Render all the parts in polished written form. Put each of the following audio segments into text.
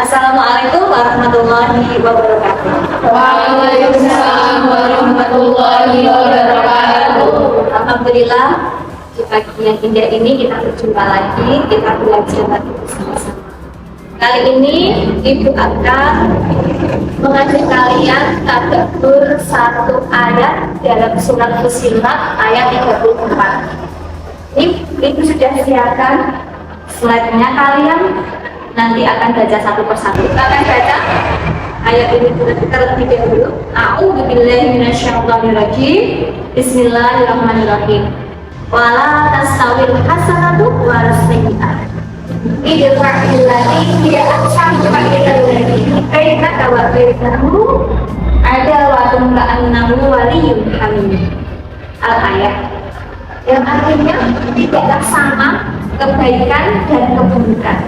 Assalamualaikum warahmatullahi wabarakatuh. Waalaikumsalam warahmatullahi wabarakatuh. Alhamdulillah, di pagi yang indah ini kita berjumpa lagi, kita belajar lagi bersama-sama. Kali ini Ibu akan mengajak kalian tadabbur satu ayat dalam surat Fussilat ayat 34. Ini Ibu sudah siapkan slide-nya, kalian nanti akan baca satu persatu. Kita akan baca ayat ini terlebih dahulu. A'udzubillahi minasyaitonirrajim. Bismillahirrahmanirrahim. Wala tastawil hasanatu walas sayyi'ah. Idfa' billati hiya ahsanu fa'idallati bainaka wa bainahu adawatun ka'annahu waliyyun hamim. Al-ayat yang artinya tidaklah sama kebaikan dan keburukan.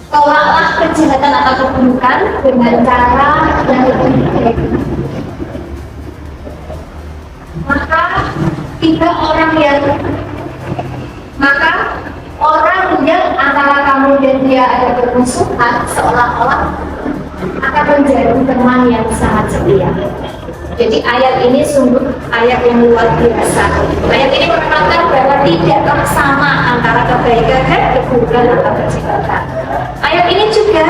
Tolaklah kejahatan atau keburukan dengan cara yang lebih baik. Maka orang yang antara kamu dan dia ada bermusuhan seolah-olah akan menjadi teman yang sangat setia. Jadi ayat ini sungguh ayat yang luar biasa. Ayat ini menerangkan bahwa tidaklah sama antara kebaikan dan keburukan atau kejahatan. Ayat ini juga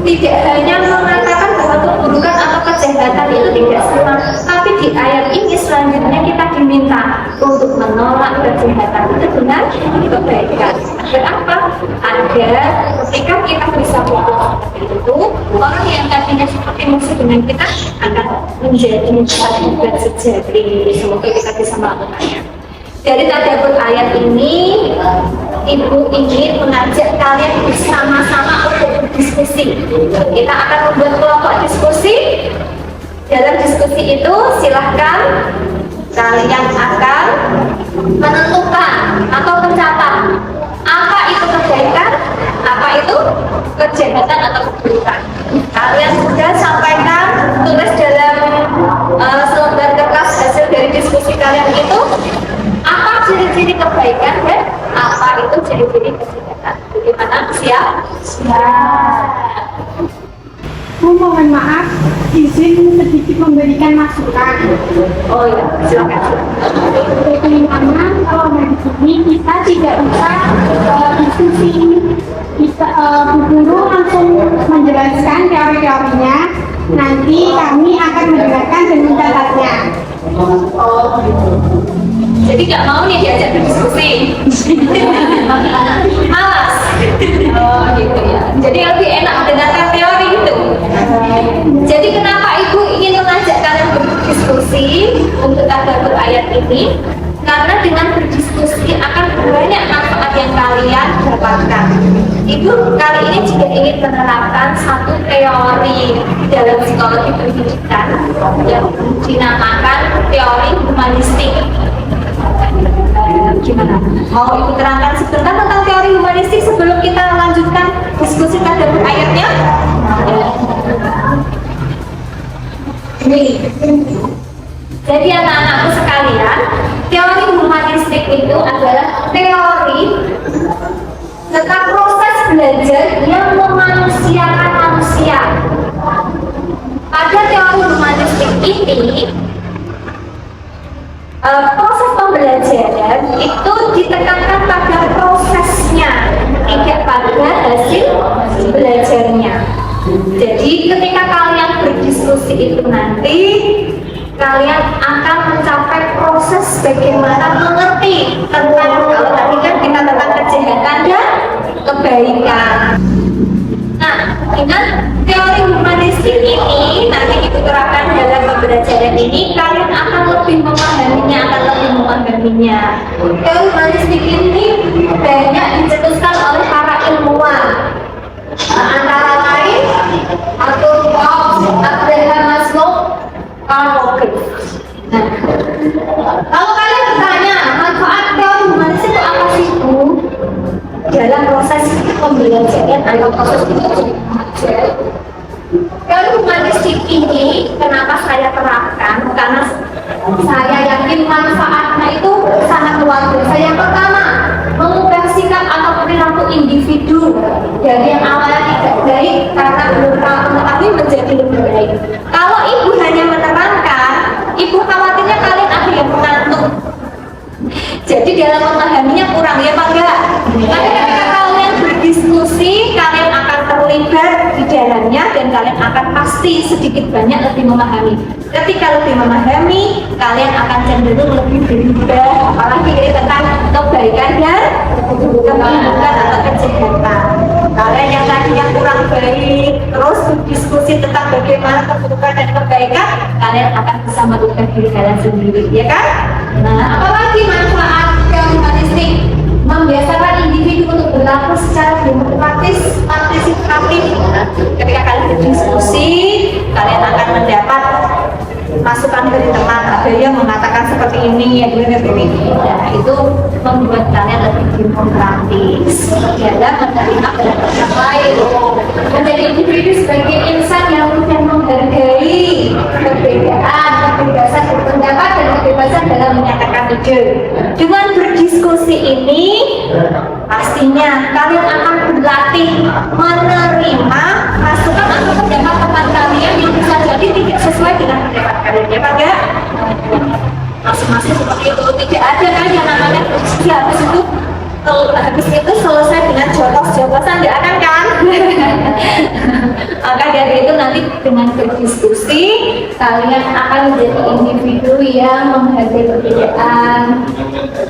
tidak hanya mengatakan bahwa keburukan atau kejahatan itu tidak sama, tapi di ayat ini selanjutnya kita diminta untuk menolak kejahatan itu dengan kebaikan. Agar apa? Agar ketika kita bisa berbuat seperti itu, orang yang tadinya seperti musuh dengan kita akan menjadi sahabat dan sejati. Semoga kita bisa melakukannya. Dari tadabbur ayat ini, Ibu ingin mengajak kalian bersama-sama untuk berdiskusi. Kita akan membuat kelompok diskusi. Dalam diskusi itu silahkan kalian akan menentukan atau mencatat apa itu kebaikan, apa itu kejahatan atau keburukan. Kalian sudah sampaikan, tulis dalam selembar kertas hasil dari diskusi kalian itu apa ciri-ciri kebaikan dan apa itu ciri-ciri kejahatan. Bagaimana? Siap? Mohon maaf, izin sedikit memberikan masukan. Oh ya, silakan. Bagaimana kalau dari sini kita tidak bisa diskusi, kita Bu Guru langsung menjelaskan teori-teorinya. Nanti kami akan menjelaskan dengan catatnya. Oh gitu. Jadi nggak mau nih diajak berdiskusi. Malas. Oh gitu ya. Jadi lebih enak mendengarkan teori gitu. Jadi kenapa Ibu ingin mengajak kalian berdiskusi untuk tadabbur ayat ini? Karena dengan berdiskusi akan banyak manfaat yang kalian dapatkan. Ibu kali ini juga ingin menerapkan satu teori dalam psikologi pendidikan yang dinamakan teori humanistik. Gimana? Mau Ibu terangkan sebentar tentang teori humanistik sebelum kita lanjutkan diskusi tadabbur ayatnya? Jadi anak-anakku sekalian, teori humanistik itu adalah teori tentang proses belajar yang memanusiakan manusia. Pada teori humanistik ini, proses pembelajaran itu ditekankan pada prosesnya, tidak pada hasil belajarnya. Jadi ketika kalian berdiskusi itu nanti, kalian akan mencapai proses bagaimana mengerti tentang, kalau tadi kan kita tentang kejahatan dan kebaikan. Nah, dengan teori humanistik ini nanti Ibu terapkan dalam pembelajaran ini, kalian akan lebih memahaminya. Teori humanistik ini banyak dicetuskan oleh para ilmuwan, antara lain Arthur Fox, Abraham Maslow, Karl Popper. Nah, kalau kalian bertanya manfaat teori humanistik itu apa sih, Bu? Dalam proses pembelajaran atau proses belajar, teori humanistik ini kenapa saya terapkan? Karena saya yakin manfaatnya itu sangat luar biasa. Yang pertama, mengubah sikap atau perilaku individu dari yang awal dalam memahaminya kurang ya Pak enggak? Tapi ketika kalian berdiskusi, kalian akan terlibat di dalamnya dan kalian akan pasti sedikit banyak lebih memahami. Ketika lebih memahami, kalian akan cenderung lebih berubah, apalagi ini tentang kebaikan dan keburukan atau kejahatan. Kalian yang tadinya kurang baik, terus berdiskusi tentang bagaimana keburukan dan kebaikan, kalian akan bisa merubah diri kalian sendiri, ya kan? Nah, apalagi manfaat humanistik? Membiasakan individu untuk berlaku secara demokratis, partisipatif. Ketika kalian berdiskusi, kalian akan mendapat masukan dari teman. Ada yang mengatakan seperti ini, ada yang seperti ini. Nah, itu membuat kalian lebih demokratis dalam menerima pendapat yang lain. Menjadi individu sebagai insan yang mudah menghargai perbedaan, kebebasan berpendapat dan kebebasan dalam menyatakan ide. Dengan berdiskusi ini, pastinya kalian akan berlatih menerima masukan atau pendapat teman kalian yang bisa jadi tidak sesuai dengan pendapat kalian, ya Pak ya? Masing-masing seperti itu, tidak ada kan yang namanya diskusi habis itu selesai dengan jotos-jotosan, tidak akan kan? Maka dari itu nanti dengan berdiskusi kalian akan menjadi individu yang menghargai perbedaan,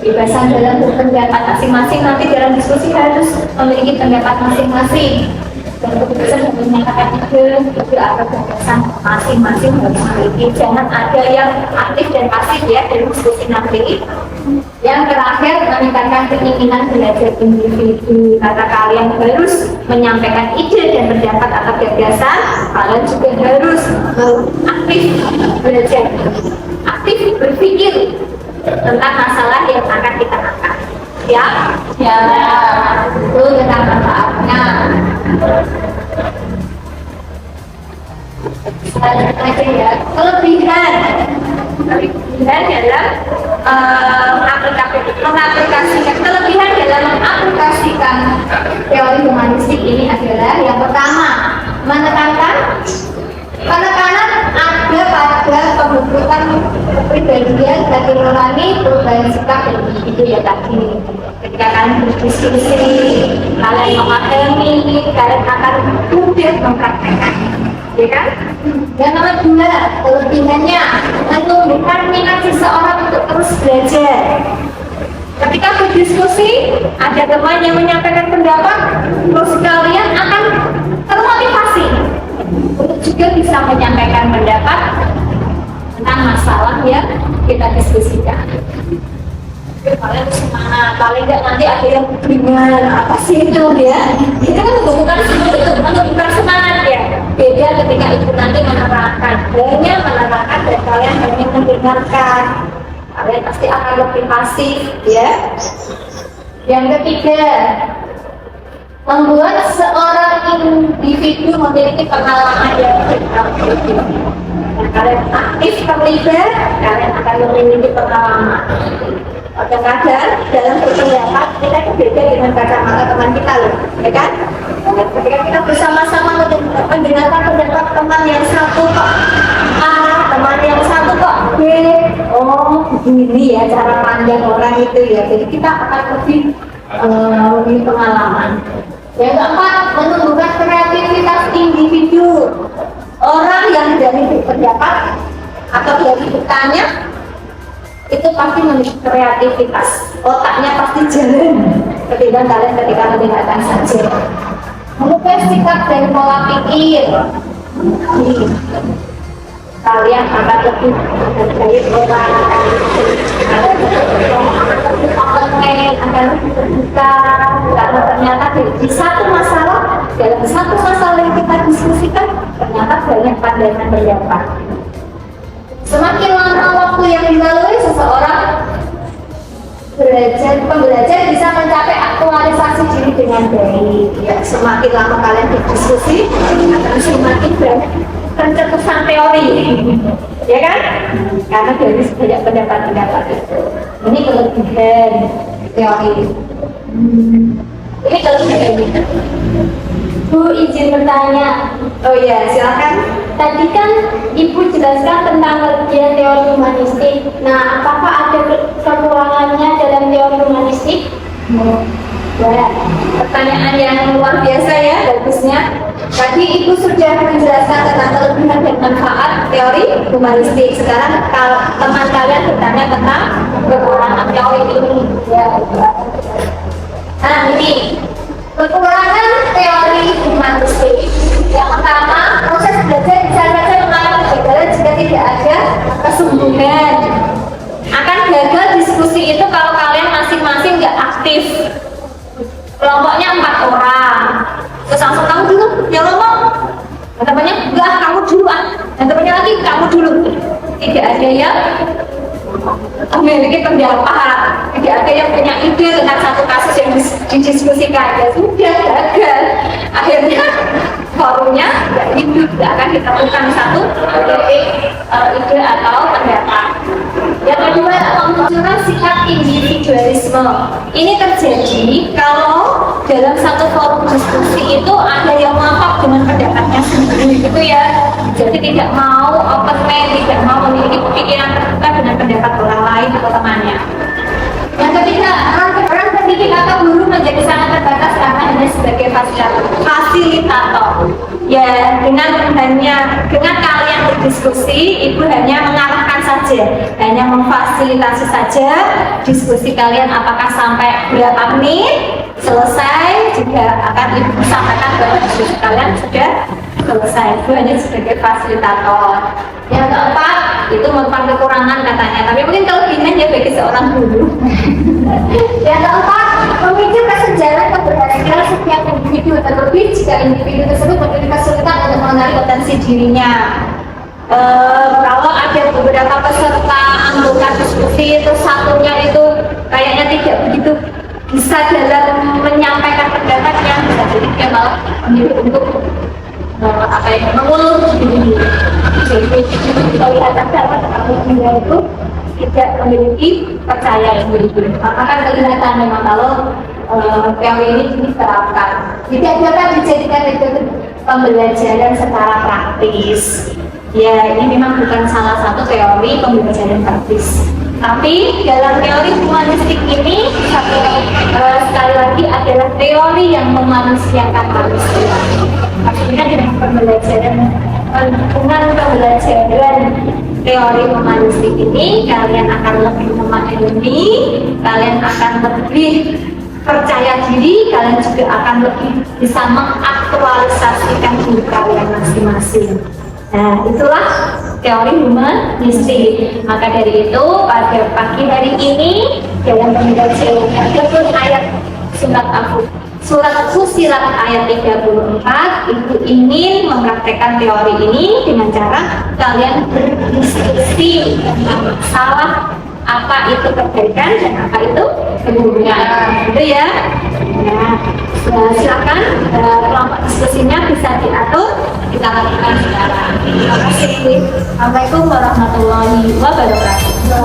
kebebasan dalam berpendapat masing-masing. Nanti dalam diskusi harus memiliki pendapat masing-masing dan kebebasan dalam menyatakan ide itu akan kebebasan masing-masing harus memiliki. Jangan ada yang aktif dan pasif ya dalam diskusi nanti. Yang terakhir, meningkatkan keinginan belajar individu. Karena kalian harus menyampaikan ide dan pendapat atau gagasan, kalian juga harus aktif belajar, aktif berpikir tentang masalah yang akan kita angkat. Ya, itu tentang manfaatnya. Selanjutnya ya, kelebihan dalam mengaplikasikan teori humanistik ini adalah yang pertama, penekanan ada pada pembentukan kepribadian bagi nurani perubahan sikap dan individu ya tadi. Ketika kalian berdiskusi, kalian memahami, kalian akan mudah mempraktekkan, ya kan? Yang nomor 2, kelebihannya menumbuhkan minat seseorang untuk terus belajar. Ketika berdiskusi, ada teman yang menyampaikan pendapat, terus kalian akan termotivasi untuk juga bisa menyampaikan pendapat tentang masalah yang kita diskusikan. Kalian semangat, paling nggak nanti ada yang bingung apa sih itu ya? Itu kan bukan semangat ya. Beda ketika ibu nanti menerangkan, dan kalian hanya mendengarkan. Kalian pasti akan lebih pasif ya. Yang ketiga, membuat seorang individu memiliki pengalaman yang berbeda. Kalian aktif terlibat, kalian akan memiliki pengalaman. Kadang-kadang dalam berpendapat kita berbeda dengan kacamata teman kita loh, ya kan? Ketika kita bersama-sama mendengarkan pendapat teman yang satu kok A, teman yang satu kok B, oh ini ya cara pandang orang itu ya. Jadi kita akan lebih memiliki pengalaman. Yang keempat, menumbuhkan kreativitas individu. Orang yang dari berpendapat atau dari bertanya itu pasti memiliki kreativitas, otaknya pasti jalan ketimbang kalian ketika mendengarkan saja. Mengubah sikap dan pola pikir, kalian akan lebih menghargai orang, akan lebih terbuka karena ternyata di satu masalah, dalam satu masalah yang kita diskusikan ternyata banyak pandangan pendapat. Semakin lama waktu yang dilalui seseorang pembelajar bisa mencapai aktualisasi diri dengan baik. Ya, semakin lama kalian berdiskusi, akan semakin banyak pencetusan teori, ya kan? Karena dari banyak pendapat-pendapat itu. Ini kelebihan teori. Ini kelebihan. Bu, izin bertanya. Oh iya, silakan. Tadi kan Ibu jelaskan tentang kelebihan teori humanistik. Nah, apakah ada kekurangannya dalam teori Tadi Ibu sudah menjelaskan tentang kelebihan dan manfaat teori humanistik. Sekarang teman kalian bertanya tentang kekurangan teori ini. Ya. Nah, ini kekurangan teori humanistik. Yang pertama, proses belajar bisa saja mengalami kegagalan jika tidak ada kesungguhan. Akan gagal diskusi itu kalau kalian masing-masing nggak aktif. Kelompoknya 4 orang, terus langsung kamu dulu yang ngomong, yang temannya enggak kamu dulu yang temannya lagi kamu dulu. Tidak ada yang memiliki pendapat, tidak ada yang punya ide tentang satu kasus yang didiskusikan. Ya sudah, gagal. Akhirnya forumnya nggak hidup, tidak akan ditemukan satu ide atau pendapat. Yang kedua, memunculkan sikap individualisme. Ini terjadi kalau dalam satu forum diskusi itu ada yang mantap dengan pendapatnya sendiri, gitu ya. Jadi tidak mau open mind, tidak mau memiliki pikiran terbuka dengan pendapat orang lain atau temannya. Yang ketiga, orang pendidik atau guru menjadi sangat terbatas karena hanya sebagai fasilitator. Ya, dengan kalian berdiskusi, Ibu hanya mengarahkan saja, hanya memfasilitasi saja diskusi kalian apakah sampai berapa menit selesai, juga akan Ibu sampaikan bahwa diskusi kalian sudah selesai. Itu hanya sebagai fasilitator. Yang keempat, itu merupakan kekurangan katanya, tapi mungkin kelebihan ya bagi seorang guru. Yang keempat, memicu kesenjangan keberhasilan setiap individu, terlebih jika individu tersebut memiliki kesulitan untuk mengenali potensi dirinya. Kalau ada beberapa peserta anggota diskusi itu satunya itu kayaknya tidak begitu bisa dalam menyampaikan pendapatnya, bisa jadi dia malah memilih untuk mengulur diri. Jadi kita lihat apa tetapi dia itu tidak memiliki percaya diri. Maka kan kelihatan memang kalau teori ini diterapkan. Tidak dapat dijadikan metode pembelajaran secara praktis. Ya, ini memang bukan salah satu teori pembelajaran praktis. Tapi dalam teori humanistik ini sekali lagi adalah teori yang memanusiakan manusia. Maksudnya dengan pembelajaran teori humanistik ini kalian akan lebih memahami, kalian akan lebih percaya diri, kalian juga akan lebih bisa mengaktualisasikan diri kalian masing-masing. Nah, itulah teori humanistik. Maka dari itu pada pagi hari ini dalam pembelajaran ayat surat Fussilat ayat 34, Ibu ingin mempraktekkan teori ini dengan cara kalian berdiskusi tentang masalah apa itu kebaikan dan apa itu keburukan, gitu ya. Nah, silakan kelompok diskusinya bisa diatur, kita lakukan sekarang. Terima kasih. Assalamualaikum warahmatullahi wabarakatuh.